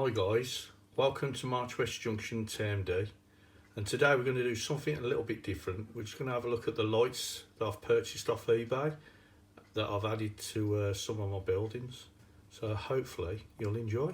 Hi guys, welcome to March West Junction TMD, and today we're going to do something a little bit different. We're just going to have a look at the lights that I've purchased off eBay that I've added to some of my buildings, so hopefully you'll enjoy.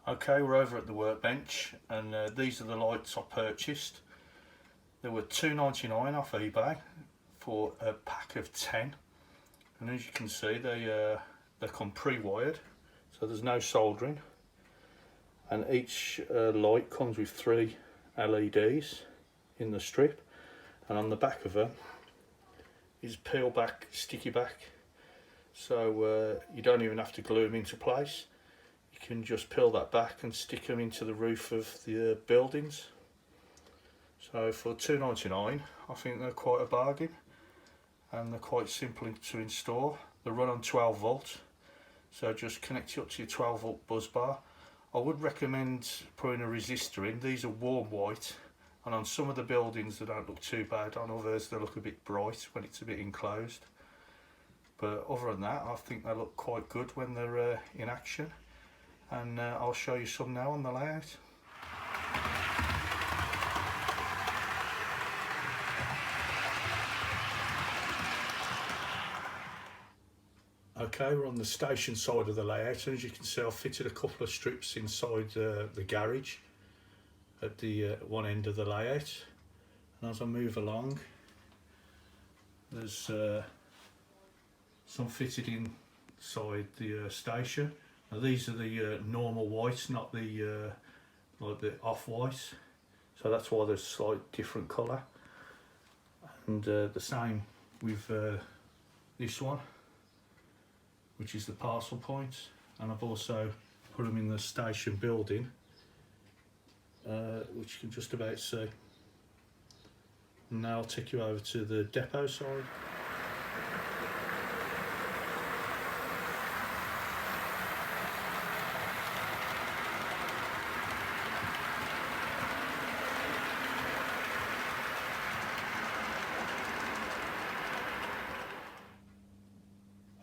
Okay, we're over at the workbench, and these are the lights I purchased. They were $2.99 off eBay for a pack of 10, and as you can see they come pre-wired, so there's no soldering, and each light comes with 3 LEDs in the strip, and on the back of them is peel back, sticky back, so you don't even have to glue them into place. You can just peel that back and stick them into the roof of the buildings. So for $2.99 I think they're quite a bargain, and they're quite simple to install. They run on 12 volt, so just connect it up to your 12 volt buzz bar. I would recommend putting a resistor in. These are warm white, and on some of the buildings they don't look too bad, on others they look a bit bright when it's a bit enclosed. But other than that, I think they look quite good when they're in action. And I'll show you some now on the layout. Okay, we're on the station side of the layout, and as you can see I've fitted a couple of strips inside the garage at the one end of the layout, and as I move along there's some fitted inside the station. Now these are the normal whites, not the like the off-white, so that's why there's a slight different colour. And the same with this one, which is the parcel point, and I've also put them in the station building, which you can just about see. And now I'll take you over to the depot side.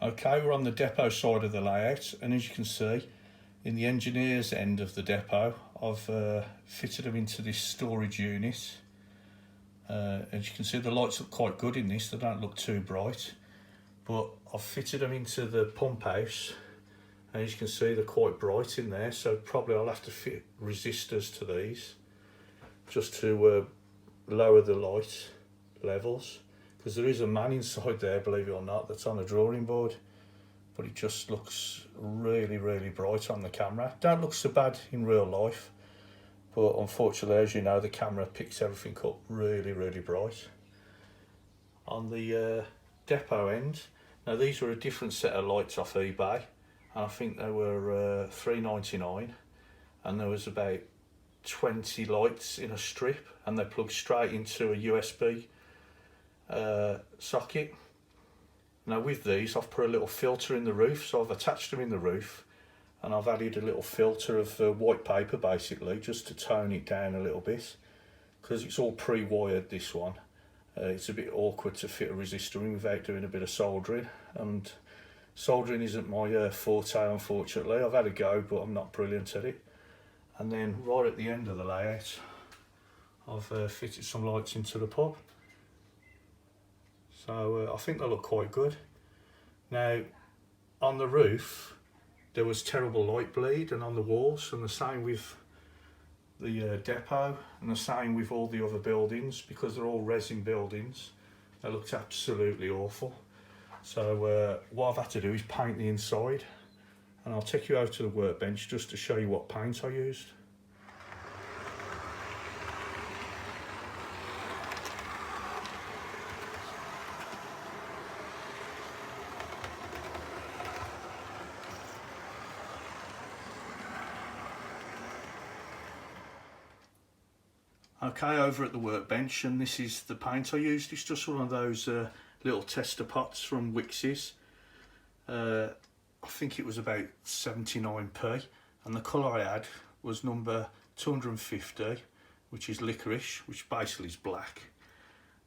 Okay, we're on the depot side of the layout, and as you can see in the engineer's end of the depot I've fitted them into this storage unit. As you can see the lights look quite good in this, they don't look too bright, but I've fitted them into the pump house, and as you can see they're quite bright in there, so probably I'll have to fit resistors to these just to lower the light levels, because there is a man inside there, believe it or not, that's on a drawing board, but it just looks really bright on the camera. Don't look so bad in real life, but unfortunately, as you know, the camera picks everything up really bright. On the depot end, now these were a different set of lights off eBay, and I think they were $3.99, and there was about 20 lights in a strip, and they plug straight into a USB socket. Now with these I've put a little filter in the roof, so I've attached them in the roof, and I've added a little filter of white paper basically just to tone it down a little bit, because it's all pre-wired this one. It's a bit awkward to fit a resistor in without doing a bit of soldering, and soldering isn't my forte unfortunately. I've had a go but I'm not brilliant at it. And then right at the end of the layout I've fitted some lights into the pub. So I think they look quite good. Now on the roof there was terrible light bleed, and on the walls, and the same with the depot, and the same with all the other buildings, because they're all resin buildings. They looked absolutely awful. So what I've had to do is paint the inside, and I'll take you over to the workbench just to show you what paint I used. Okay, over at the workbench, and this is the paint I used. It's just one of those little tester pots from Wix's. I think it was about 79p, and the colour I had was number 250, which is licorice, which basically is black,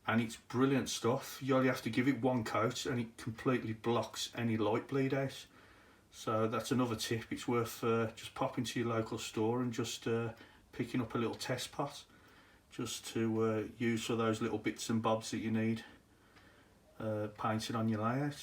and it's brilliant stuff. You only have to give it one coat and it completely blocks any light bleed out. So that's another tip. It's worth just popping to your local store and just picking up a little test pot just to use for those little bits and bobs that you need painted on your layout.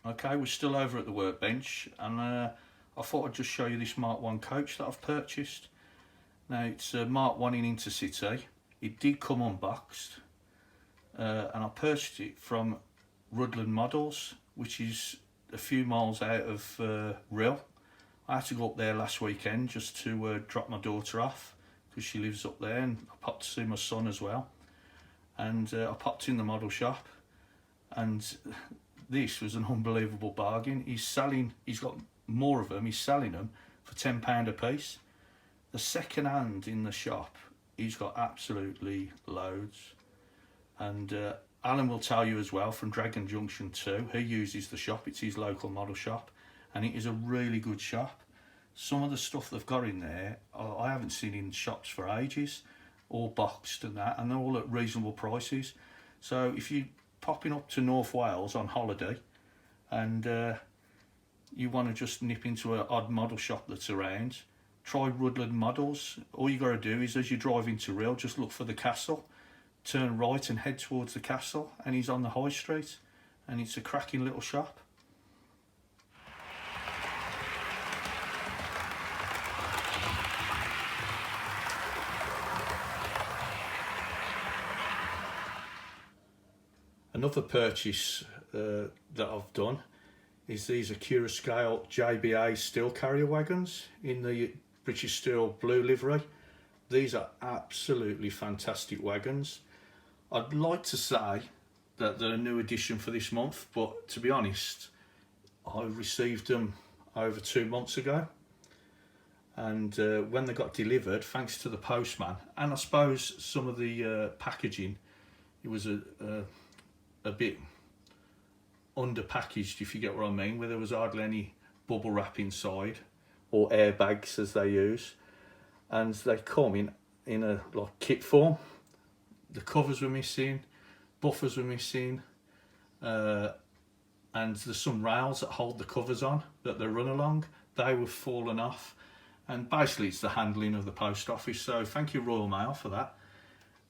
Okay, we're still over at the workbench, and I thought I'd just show you this Mark 1 coach that I've purchased. Now it's a Mark 1 in Intercity. It did come unboxed, and I purchased it from Rudland Models, which is a few miles out of Rhyl. I had to go up there last weekend just to drop my daughter off because she lives up there, and I popped to see my son as well. And I popped in the model shop, and this was an unbelievable bargain. He's got more of them, he's selling them for £10 a piece. The second hand in the shop, he's got absolutely loads. And Alan will tell you as well, from Dragon Junction 2, he uses the shop, it's his local model shop, and it is a really good shop. Some of the stuff they've got in there, I haven't seen in shops for ages, all boxed and that, and they're all at reasonable prices. So if you popping up to North Wales on holiday and you want to just nip into an odd model shop that's around, try Rudland Models. All you got to do is, as you drive into Rhyl, just look for the castle, turn right and head towards the castle, and he's on the high street, and it's a cracking little shop. Another purchase that I've done is these Accurascale JSA steel carrier wagons in the British Steel blue livery. These are absolutely fantastic wagons. I'd like to say that they're a new addition for this month, but to be honest, I received them over 2 months ago, and when they got delivered, thanks to the postman, and I suppose some of the packaging, it was a bit under packaged, if you get what I mean, where there was hardly any bubble wrap inside, or airbags as they use, and they come in a like kit form. The covers were missing, buffers were missing, and there's some rails that hold the covers on that they run along. They were falling off, and basically it's the handling of the post office. So thank you Royal Mail for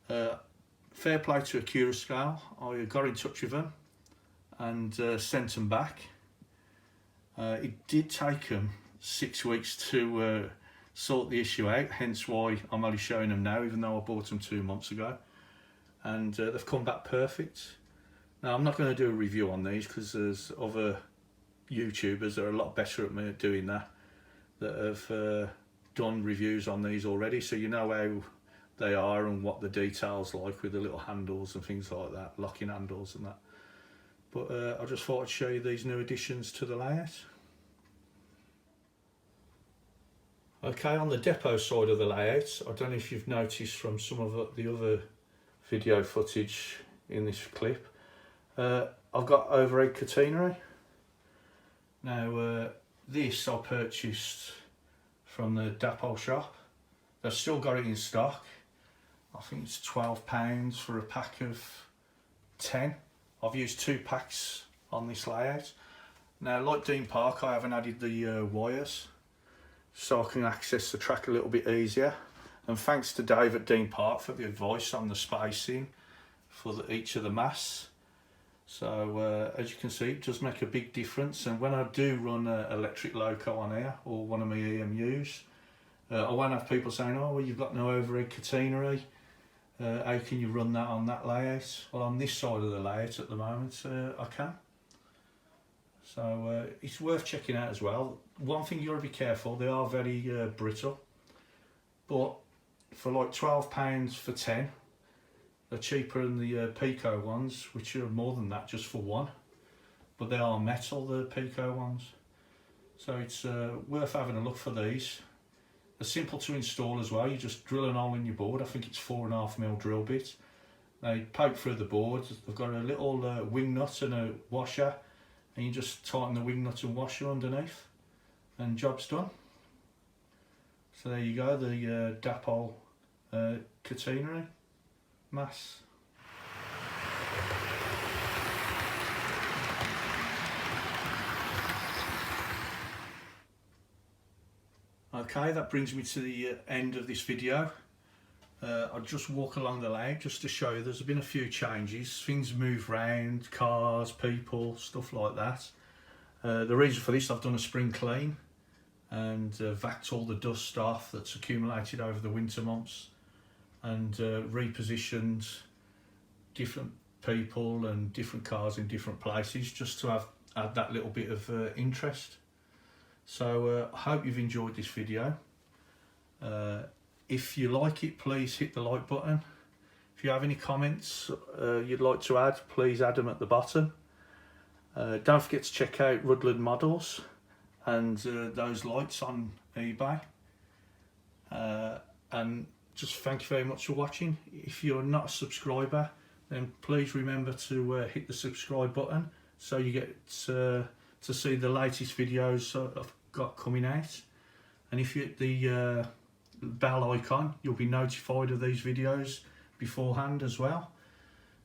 that. Fair play to Accurascale. I got in touch with them and sent them back. It did take them 6 weeks to sort the issue out, hence why I'm only showing them now, even though I bought them 2 months ago. And they've come back perfect. Now I'm not going to do a review on these because there's other YouTubers that are a lot better at me at doing that have done reviews on these already, so you know how they are and what the details like with the little handles and things like that, locking handles and that. But I just thought I'd show you these new additions to the layout. Okay, on the depot side of the layout, I don't know if you've noticed from some of the other video footage in this clip, I've got overhead catenary. Now this I purchased from the Dapol shop. They've still got it in stock. I think it's £12 for a pack of 10. I've used 2 packs on this layout. Now, like Dean Park, I haven't added the wires, so I can access the track a little bit easier. And thanks to Dave at Dean Park for the advice on the spacing for each of the masts. So as you can see, it does make a big difference. And when I do run an electric loco on here, or one of my EMUs, I won't have people saying, oh well, you've got no overhead catenary, how can you run that on that layout? Well, on this side of the layout at the moment I can. So it's worth checking out as well. One thing you got to be careful, they are very brittle, but for like £12 for 10, they're cheaper than the Peco ones, which are more than that just for one, but they are metal, the Peco ones. So it's worth having a look for these. They're simple to install as well. You just drill an hole in your board. I think it's 4.5mm drill bit. They poke through the board. They've got a little wing nut and a washer, and you just tighten the wing nut and washer underneath, and job's done. So there you go, the Dapol Catenary masts. Okay, that brings me to the end of this video. I'll just walk along the layout just to show you there's been a few changes. Things move round, cars, people, stuff like that. The reason for this, I've done a spring clean and vacuumed all the dust off that's accumulated over the winter months, and repositioned different people and different cars in different places just to add that little bit of interest. So I hope you've enjoyed this video. If you like it, please hit the like button. If you have any comments you'd like to add, please add them at the bottom. Don't forget to check out Rudland Models and those lights on eBay. And just thank you very much for watching. If you're not a subscriber, then please remember to hit the subscribe button so you get to see the latest videos I've got coming out. And if you hit the bell icon, you'll be notified of these videos beforehand as well.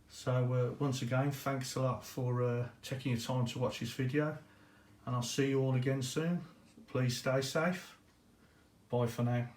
So once again, thanks a lot for taking your time to watch this video, and I'll see you all again soon. Please stay safe. Bye for now.